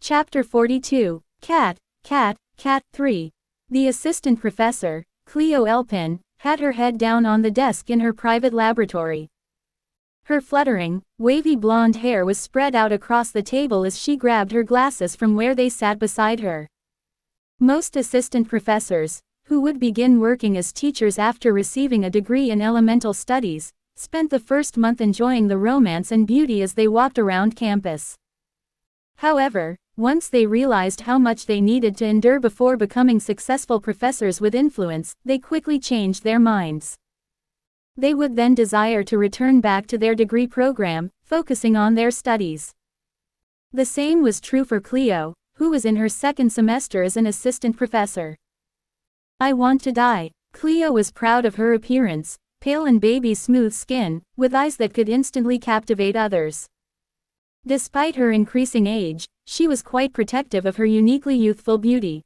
Chapter 42, Cat 3. The assistant professor, Cleo Elpin, had her head down on the desk in her private laboratory. Her fluttering, wavy blonde hair was spread out across the table as she grabbed her glasses from where they sat beside her. Most assistant professors, who would begin working as teachers after receiving a degree in elemental studies, spent the first month enjoying the romance and beauty as they walked around campus. However, once they realized how much they needed to endure before becoming successful professors with influence, they quickly changed their minds. They would then desire to return back to their degree program, focusing on their studies. The same was true for Cleo, who was in her second semester as an assistant professor. "I want to die." Cleo was proud of her appearance, pale and baby-smooth skin, with eyes that could instantly captivate others. Despite her increasing age, she was quite protective of her uniquely youthful beauty.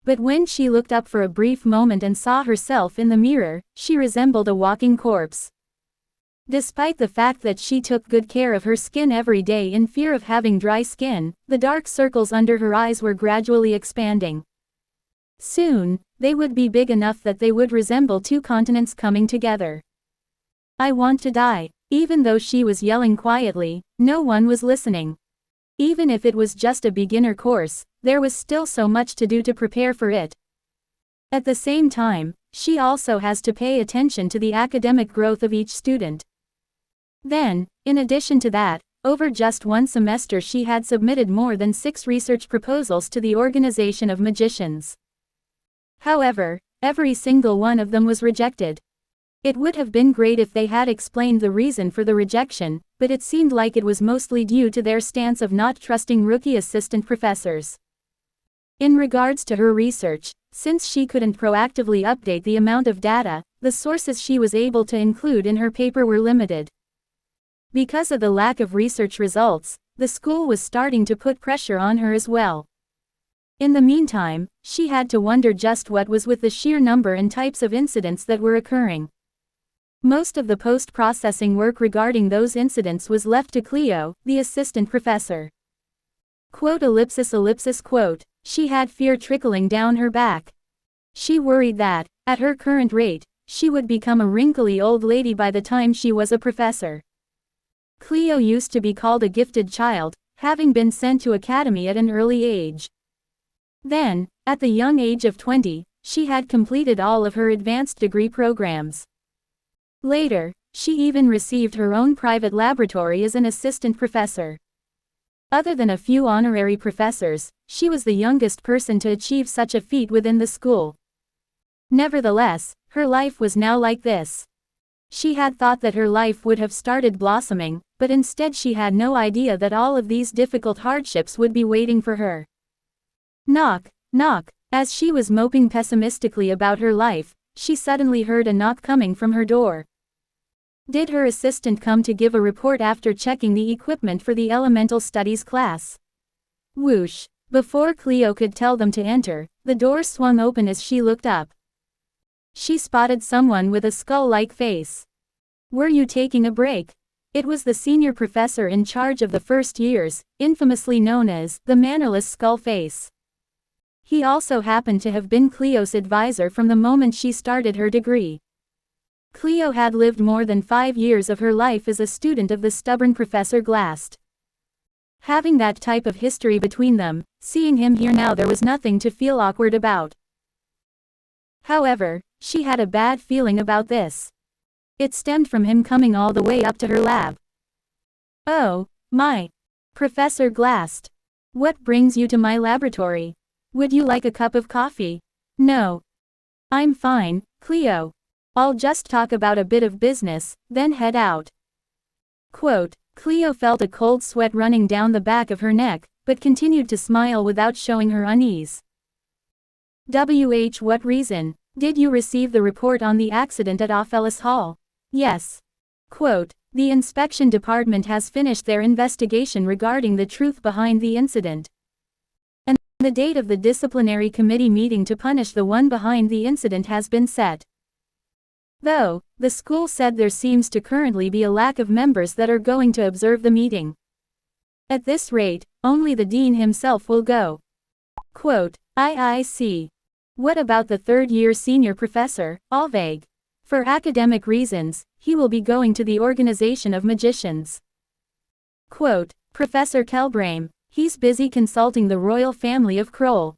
But when she looked up for a brief moment and saw herself in the mirror, she resembled a walking corpse. Despite the fact that she took good care of her skin every day in fear of having dry skin, the dark circles under her eyes were gradually expanding. Soon, they would be big enough that they would resemble two continents coming together. "I want to die." Even though she was yelling quietly, no one was listening. Even if it was just a beginner course, there was still so much to do to prepare for it. At the same time, she also has to pay attention to the academic growth of each student. Then, in addition to that, over just one semester she had submitted more than 6 research proposals to the Organization of Magicians. However, every single one of them was rejected. It would have been great if they had explained the reason for the rejection, but it seemed like it was mostly due to their stance of not trusting rookie assistant professors. In regards to her research, since she couldn't proactively update the amount of data, the sources she was able to include in her paper were limited. Because of the lack of research results, the school was starting to put pressure on her as well. In the meantime, she had to wonder just what was with the sheer number and types of incidents that were occurring. Most of the post-processing work regarding those incidents was left to Cleo, the assistant professor. Quote. She had fear trickling down her back. She worried that, at her current rate, she would become a wrinkly old lady by the time she was a professor. Cleo used to be called a gifted child, having been sent to academy at an early age. Then, at the young age of 20, she had completed all of her advanced degree programs. Later, she even received her own private laboratory as an assistant professor. Other than a few honorary professors, she was the youngest person to achieve such a feat within the school. Nevertheless, her life was now like this. She had thought that her life would have started blossoming, but instead she had no idea that all of these difficult hardships would be waiting for her. Knock, knock. As she was moping pessimistically about her life, she suddenly heard a knock coming from her door. Did her assistant come to give a report after checking the equipment for the elemental studies class? Whoosh! Before Cleo could tell them to enter, the door swung open as she looked up. She spotted someone with a skull-like face. "Were you taking a break?" It was the senior professor in charge of the first years, infamously known as the mannerless skull face. He also happened to have been Cleo's advisor from the moment she started her degree. Cleo had lived more than 5 years of her life as a student of the stubborn Professor Glast. Having that type of history between them, seeing him here now, there was nothing to feel awkward about. However, she had a bad feeling about this. It stemmed from him coming all the way up to her lab. "Oh, my. Professor Glast. What brings you to my laboratory? Would you like a cup of coffee?" "No. I'm fine, Cleo. I'll just talk about a bit of business, then head out." Quote. Cleo felt a cold sweat running down the back of her neck, but continued to smile without showing her unease. What reason? Did you receive the report on the accident at Offellis Hall?" "Yes." Quote. The inspection department has finished their investigation regarding the truth behind the incident. And the date of the disciplinary committee meeting to punish the one behind the incident has been set. Though, the school said there seems to currently be a lack of members that are going to observe the meeting. At this rate, only the dean himself will go. Quote, I see. What about the third-year senior professor, Alvague? For academic reasons, he will be going to the Organization of Magicians. Quote, Professor Kelbrame, he's busy consulting the royal family of Kroll.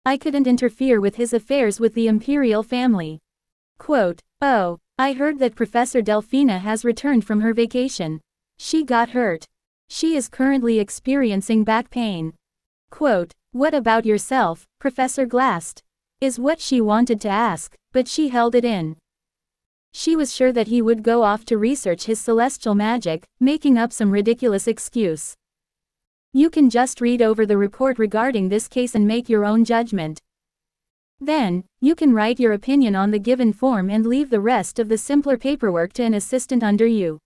I couldn't interfere with his affairs with the imperial family. Quote, oh, I heard that Professor Delphina has returned from her vacation. She got hurt. She is currently experiencing back pain. Quote, what about yourself, Professor Glast? Is what she wanted to ask, but she held it in. She was sure that he would go off to research his celestial magic, making up some ridiculous excuse. You can just read over the report regarding this case and make your own judgment. Then, you can write your opinion on the given form and leave the rest of the simpler paperwork to an assistant under you.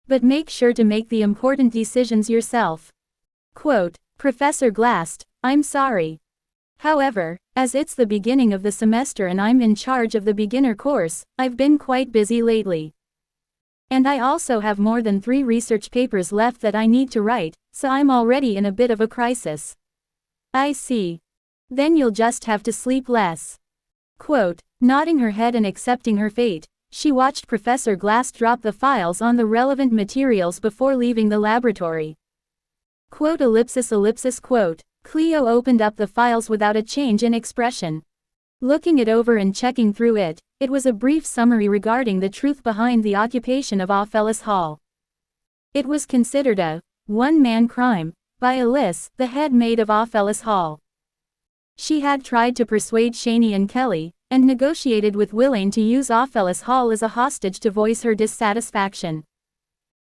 But make sure to make the important decisions yourself. Quote, Professor Glast, I'm sorry. However, as it's the beginning of the semester and I'm in charge of the beginner course, I've been quite busy lately. And I also have more than 3 research papers left that I need to write, so I'm already in a bit of a crisis. I see. Then you'll just have to sleep less. Quote, nodding her head and accepting her fate, she watched Professor Glast drop the files on the relevant materials before leaving the laboratory. Quote, quote. Cleo opened up the files without a change in expression. Looking it over and checking through it, it was a brief summary regarding the truth behind the occupation of Ophelis Hall. It was considered a one-man crime by Alice, the head maid of Ophelis Hall. She had tried to persuade Shaney and Kelly, and negotiated with Willain to use Ophelis Hall as a hostage to voice her dissatisfaction.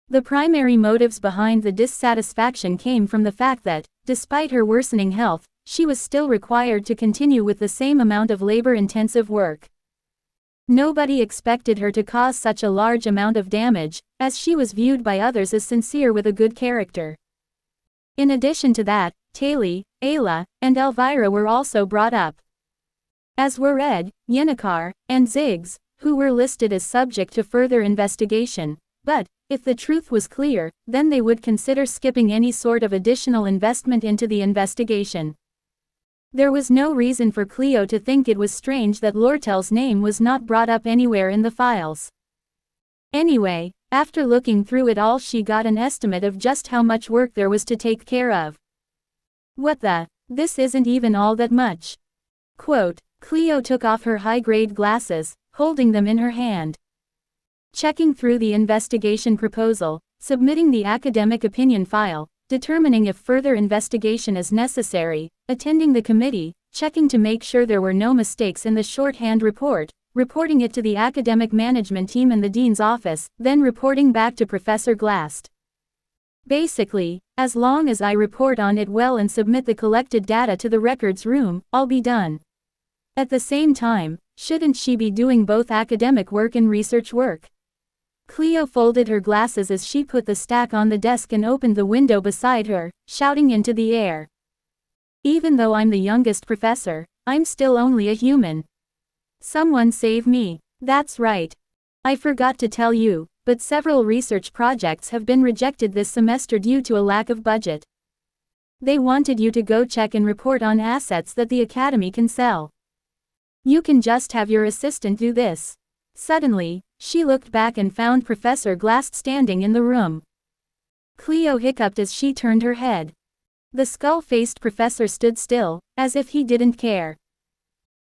The primary motives behind the dissatisfaction came from the fact that, despite her worsening health, she was still required to continue with the same amount of labor-intensive work. Nobody expected her to cause such a large amount of damage, as she was viewed by others as sincere with a good character. In addition to that, Taylor, Ayla, and Elvira were also brought up. As were Ed, Yennecar, and Ziggs, who were listed as subject to further investigation, but, if the truth was clear, then they would consider skipping any sort of additional investment into the investigation. There was no reason for Cleo to think it was strange that Lortel's name was not brought up anywhere in the files. Anyway, after looking through it all, she got an estimate of just how much work there was to take care of. What the? This isn't even all that much. Quote, Cleo took off her high-grade glasses, holding them in her hand. Checking through the investigation proposal, submitting the academic opinion file, determining if further investigation is necessary, attending the committee, checking to make sure there were no mistakes in the shorthand report, reporting it to the academic management team in the dean's office, then reporting back to Professor Glast. Basically, as long as I report on it well and submit the collected data to the records room, I'll be done. At the same time, shouldn't she be doing both academic work and research work? Cleo folded her glasses as she put the stack on the desk and opened the window beside her, shouting into the air. Even though I'm the youngest professor, I'm still only a human. Someone save me. That's right. I forgot to tell you, but several research projects have been rejected this semester due to a lack of budget. They wanted you to go check and report on assets that the Academy can sell. You can just have your assistant do this. Suddenly, she looked back and found Professor Glast standing in the room. Cleo hiccuped as she turned her head. The skull-faced professor stood still, as if he didn't care.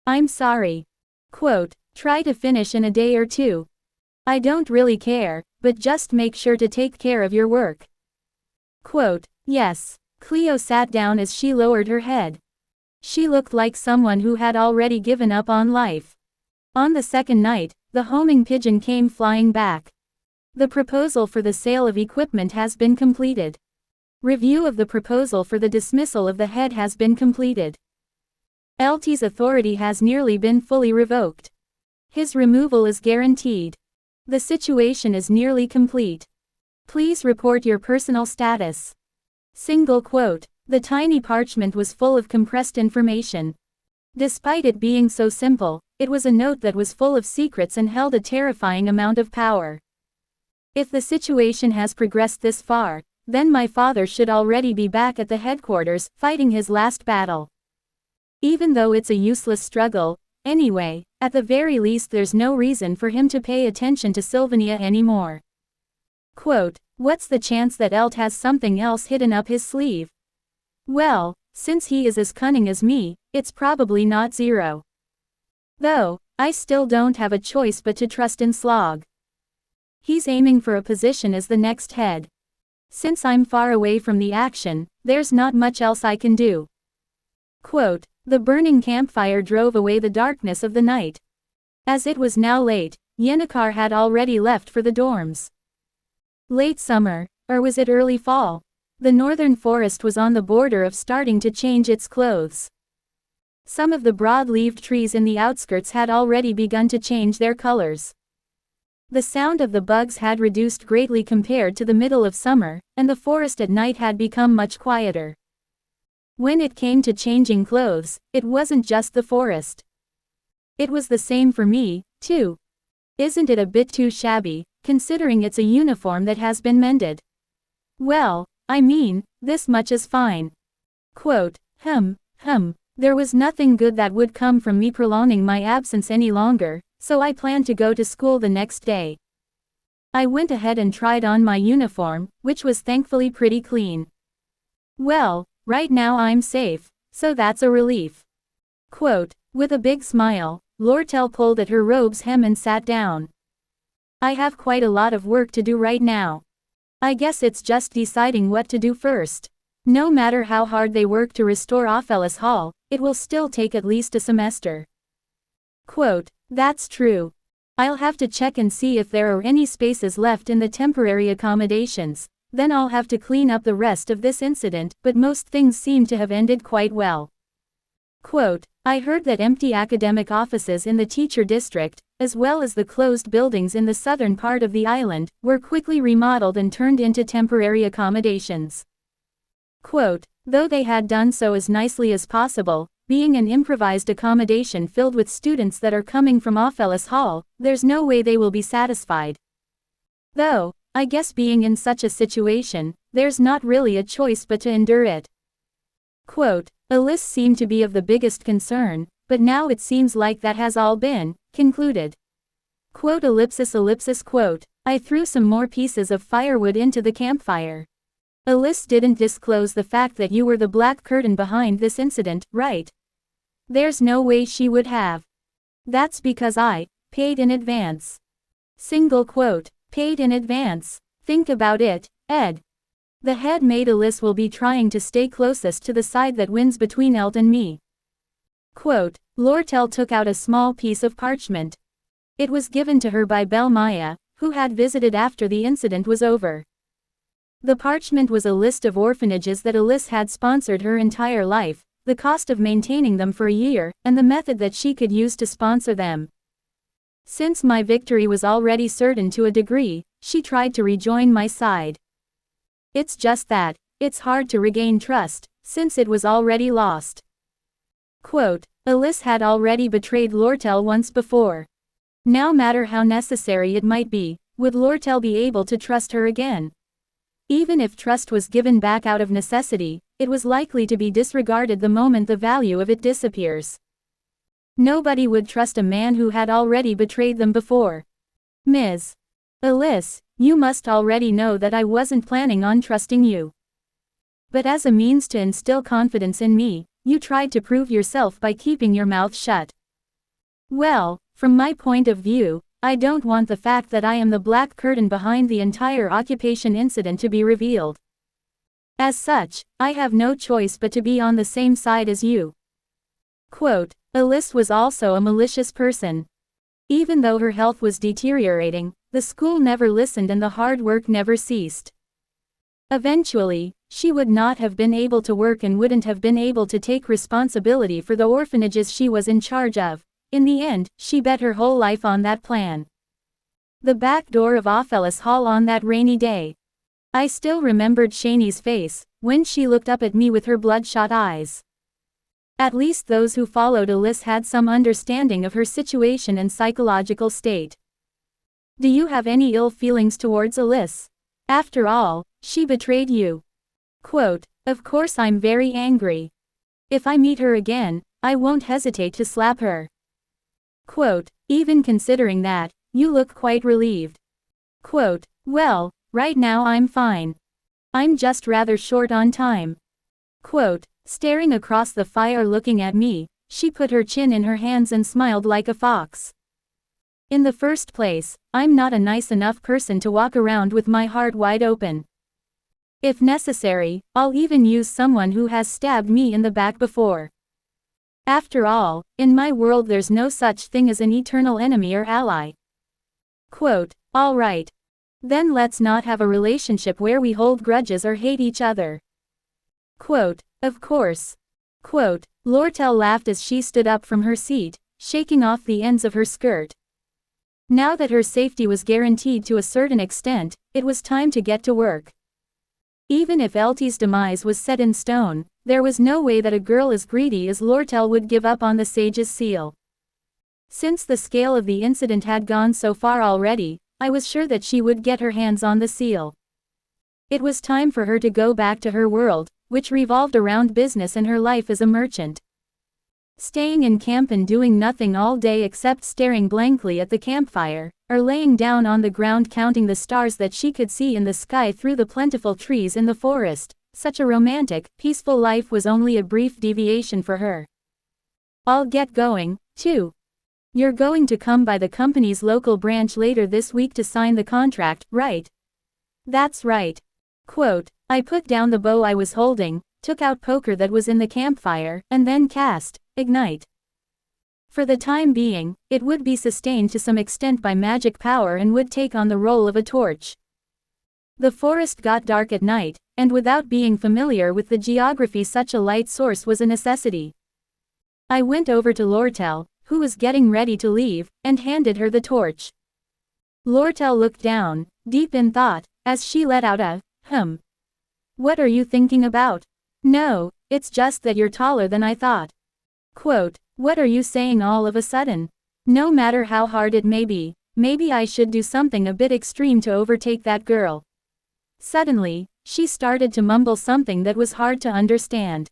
I'm sorry. Quote, try to finish in a day or two. I don't really care, but just make sure to take care of your work. Quote, yes. Cleo sat down as she lowered her head. She looked like someone who had already given up on life. On the second night, the homing pigeon came flying back. The proposal for the sale of equipment has been completed. Review of the proposal for the dismissal of the head has been completed. LT's authority has nearly been fully revoked. His removal is guaranteed. The situation is nearly complete. Please report your personal status. Single quote. The tiny parchment was full of compressed information. Despite it being so simple, it was a note that was full of secrets and held a terrifying amount of power. If the situation has progressed this far, then my father should already be back at the headquarters, fighting his last battle. Even though it's a useless struggle, anyway, at the very least there's no reason for him to pay attention to Sylvania anymore. Quote, what's the chance that Elt has something else hidden up his sleeve? Well, since he is as cunning as me, it's probably not zero. Though, I still don't have a choice but to trust in Slog. He's aiming for a position as the next head. Since I'm far away from the action, there's not much else I can do. Quote, the burning campfire drove away the darkness of the night. As it was now late, Yennecar had already left for the dorms. Late summer, or was it early fall? The northern forest was on the border of starting to change its clothes. Some of the broad-leaved trees in the outskirts had already begun to change their colors. The sound of the bugs had reduced greatly compared to the middle of summer, and the forest at night had become much quieter. When it came to changing clothes, it wasn't just the forest. It was the same for me, too. Isn't it a bit too shabby, considering it's a uniform that has been mended? Well, I mean, this much is fine. Quote, there was nothing good that would come from me prolonging my absence any longer, so I planned to go to school the next day. I went ahead and tried on my uniform, which was thankfully pretty clean. Well, right now I'm safe, so that's a relief. Quote, with a big smile, Lortel pulled at her robe's hem and sat down. I have quite a lot of work to do right now. I guess it's just deciding what to do first. No matter how hard they work to restore Ophelis Hall, it will still take at least a semester. Quote, that's true. I'll have to check and see if there are any spaces left in the temporary accommodations, then I'll have to clean up the rest of this incident, but most things seem to have ended quite well. Quote, I heard that empty academic offices in the teacher district, as well as the closed buildings in the southern part of the island, were quickly remodeled and turned into temporary accommodations. Quote, though they had done so as nicely as possible, being an improvised accommodation filled with students that are coming from Ophelis Hall, there's no way they will be satisfied. Though, I guess being in such a situation, there's not really a choice but to endure it. Quote, Alyss seemed to be of the biggest concern, but now it seems like that has all been concluded. Quote, quote, I threw some more pieces of firewood into the campfire. Alyss didn't disclose the fact that you were the black curtain behind this incident, right? There's no way she would have. That's because I paid in advance. Single quote, paid in advance. Think about it, Ed. The head maid Alyss will be trying to stay closest to the side that wins between Elt and me. Quote, Lortel took out a small piece of parchment. It was given to her by Bel Maya, who had visited after the incident was over. The parchment was a list of orphanages that Alyss had sponsored her entire life, the cost of maintaining them for a year, and the method that she could use to sponsor them. Since my victory was already certain to a degree, she tried to rejoin my side. It's just that, it's hard to regain trust, since it was already lost. Quote, Alyss had already betrayed Lortel once before. No matter how necessary it might be, would Lortel be able to trust her again? Even if trust was given back out of necessity, it was likely to be disregarded the moment the value of it disappears. Nobody would trust a man who had already betrayed them before. Ms. Alyss, you must already know that I wasn't planning on trusting you. But as a means to instill confidence in me, you tried to prove yourself by keeping your mouth shut. Well, from my point of view, I don't want the fact that I am the black curtain behind the entire occupation incident to be revealed. As such, I have no choice but to be on the same side as you. Quote, Alyss was also a malicious person. Even though her health was deteriorating, the school never listened and the hard work never ceased. Eventually, she would not have been able to work and wouldn't have been able to take responsibility for the orphanages she was in charge of. In the end, she bet her whole life on that plan. The back door of Ophelis Hall on that rainy day. I still remembered Shani's face, when she looked up at me with her bloodshot eyes. At least those who followed Alyss had some understanding of her situation and psychological state. Do you have any ill feelings towards Alyss? After all, she betrayed you. Quote, of course I'm very angry. If I meet her again, I won't hesitate to slap her. Quote, even considering that, you look quite relieved. Quote, well, right now I'm fine. I'm just rather short on time. Quote, staring across the fire looking at me, she put her chin in her hands and smiled like a fox. In the first place, I'm not a nice enough person to walk around with my heart wide open. If necessary, I'll even use someone who has stabbed me in the back before. After all, in my world there's no such thing as an eternal enemy or ally. Quote, all right. Then let's not have a relationship where we hold grudges or hate each other. Quote, of course. Quote, Lortel laughed as she stood up from her seat, shaking off the ends of her skirt. Now that her safety was guaranteed to a certain extent, it was time to get to work. Even if Eltie's demise was set in stone, there was no way that a girl as greedy as Lortel would give up on the sage's seal. Since the scale of the incident had gone so far already, I was sure that she would get her hands on the seal. It was time for her to go back to her world, which revolved around business and her life as a merchant. Staying in camp and doing nothing all day except staring blankly at the campfire, or laying down on the ground counting the stars that she could see in the sky through the plentiful trees in the forest, such a romantic, peaceful life was only a brief deviation for her. I'll get going, too. You're going to come by the company's local branch later this week to sign the contract, right? That's right. Quote, I put down the bow I was holding, took out poker that was in the campfire, and then cast Ignite. For the time being, it would be sustained to some extent by magic power and would take on the role of a torch. The forest got dark at night, and without being familiar with the geography such a light source was a necessity. I went over to Lortel, who was getting ready to leave, and handed her the torch. Lortel looked down, deep in thought, as she let out a, What are you thinking about? No, it's just that you're taller than I thought. Quote, what are you saying all of a sudden? No matter how hard it may be, maybe I should do something a bit extreme to overtake that girl. Suddenly, she started to mumble something that was hard to understand.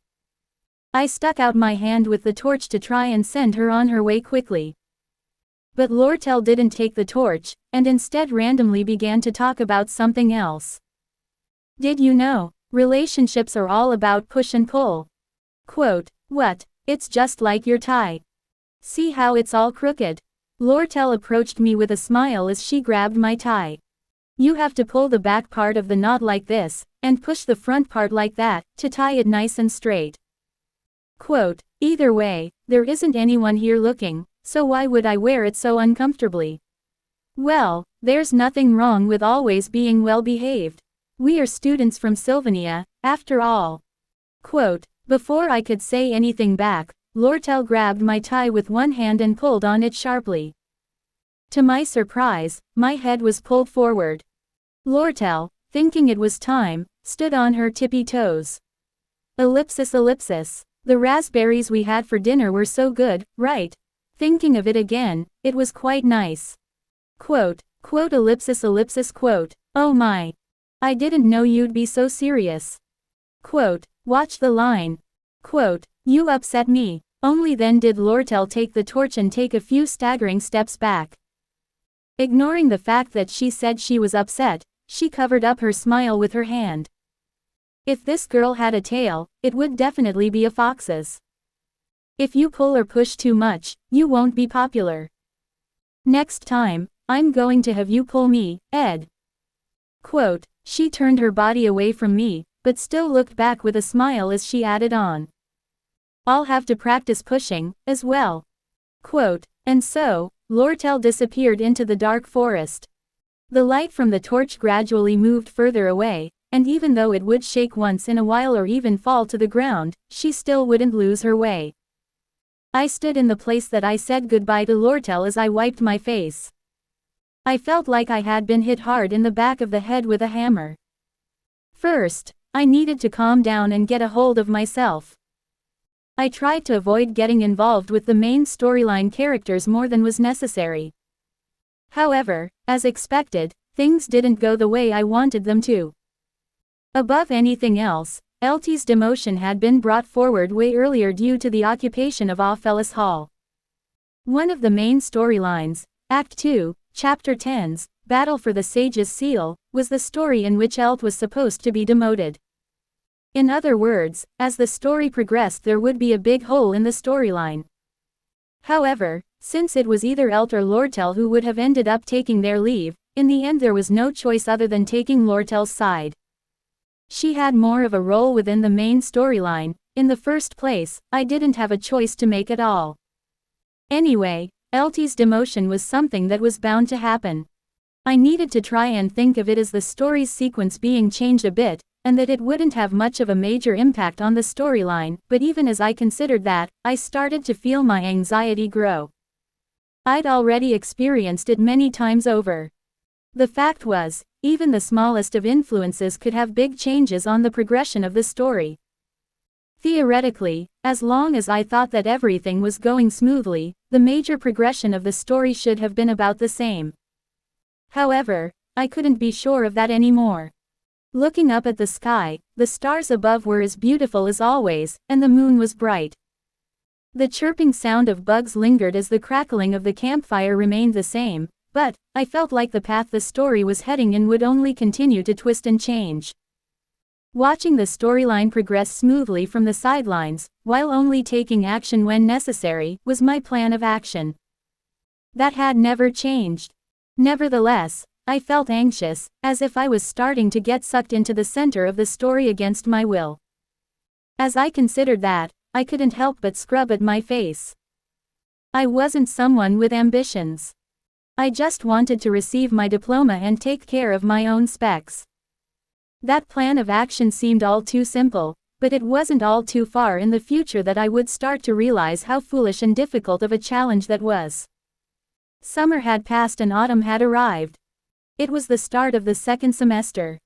I stuck out my hand with the torch to try and send her on her way quickly. But Lortel didn't take the torch, and instead randomly began to talk about something else. Did you know, relationships are all about push and pull? Quote, what? It's just like your tie. See how it's all crooked? Lortel approached me with a smile as she grabbed my tie. You have to pull the back part of the knot like this, and push the front part like that, to tie it nice and straight. Quote, either way, there isn't anyone here looking, so why would I wear it so uncomfortably? Well, there's nothing wrong with always being well behaved. We are students from Sylvania, after all. Quote, before I could say anything back, Lortel grabbed my tie with one hand and pulled on it sharply. To my surprise, my head was pulled forward. Lortel, thinking it was time, stood on her tippy toes. Ellipsis ellipsis. The raspberries we had for dinner were so good, right? Thinking of it again, it was quite nice. Quote, ellipsis ellipsis quote, oh my. I didn't know you'd be so serious. Quote, watch the line. Quote, you upset me. Only then did Lortel take the torch and take a few staggering steps back. Ignoring the fact that she said she was upset, she covered up her smile with her hand. If this girl had a tail, it would definitely be a fox's. If you pull or push too much, you won't be popular. Next time, I'm going to have you pull me, Ed. Quote, she turned her body away from me, but still looked back with a smile as she added on. I'll have to practice pushing, as well. Quote, and so, Lortel disappeared into the dark forest. The light from the torch gradually moved further away, and even though it would shake once in a while or even fall to the ground, she still wouldn't lose her way. I stood in the place that I said goodbye to Lortel as I wiped my face. I felt like I had been hit hard in the back of the head with a hammer. First, I needed to calm down and get a hold of myself. I tried to avoid getting involved with the main storyline characters more than was necessary. However, as expected, things didn't go the way I wanted them to. Above anything else, Eltie's demotion had been brought forward way earlier due to the occupation of Offellis Hall. One of the main storylines, Act 2, Chapter 10's, Battle for the Sage's Seal, was the story in which Elt was supposed to be demoted. In other words, as the story progressed there would be a big hole in the storyline. However, since it was either Elt or Lortel who would have ended up taking their leave, in the end there was no choice other than taking Lortel's side. She had more of a role within the main storyline. In the first place, I didn't have a choice to make at all. Anyway, Eltie's demotion was something that was bound to happen. I needed to try and think of it as the story's sequence being changed a bit, and that it wouldn't have much of a major impact on the storyline, but even as I considered that, I started to feel my anxiety grow. I'd already experienced it many times over. The fact was, even the smallest of influences could have big changes on the progression of the story. Theoretically, as long as I thought that everything was going smoothly, the major progression of the story should have been about the same. However, I couldn't be sure of that anymore. Looking up at the sky, the stars above were as beautiful as always, and the moon was bright. The chirping sound of bugs lingered as the crackling of the campfire remained the same, but I felt like the path the story was heading in would only continue to twist and change. Watching the storyline progress smoothly from the sidelines, while only taking action when necessary, was my plan of action. That had never changed. Nevertheless, I felt anxious, as if I was starting to get sucked into the center of the story against my will. As I considered that, I couldn't help but scrub at my face. I wasn't someone with ambitions. I just wanted to receive my diploma and take care of my own specs. That plan of action seemed all too simple, but it wasn't all too far in the future that I would start to realize how foolish and difficult of a challenge that was. Summer had passed and autumn had arrived. It was the start of the second semester.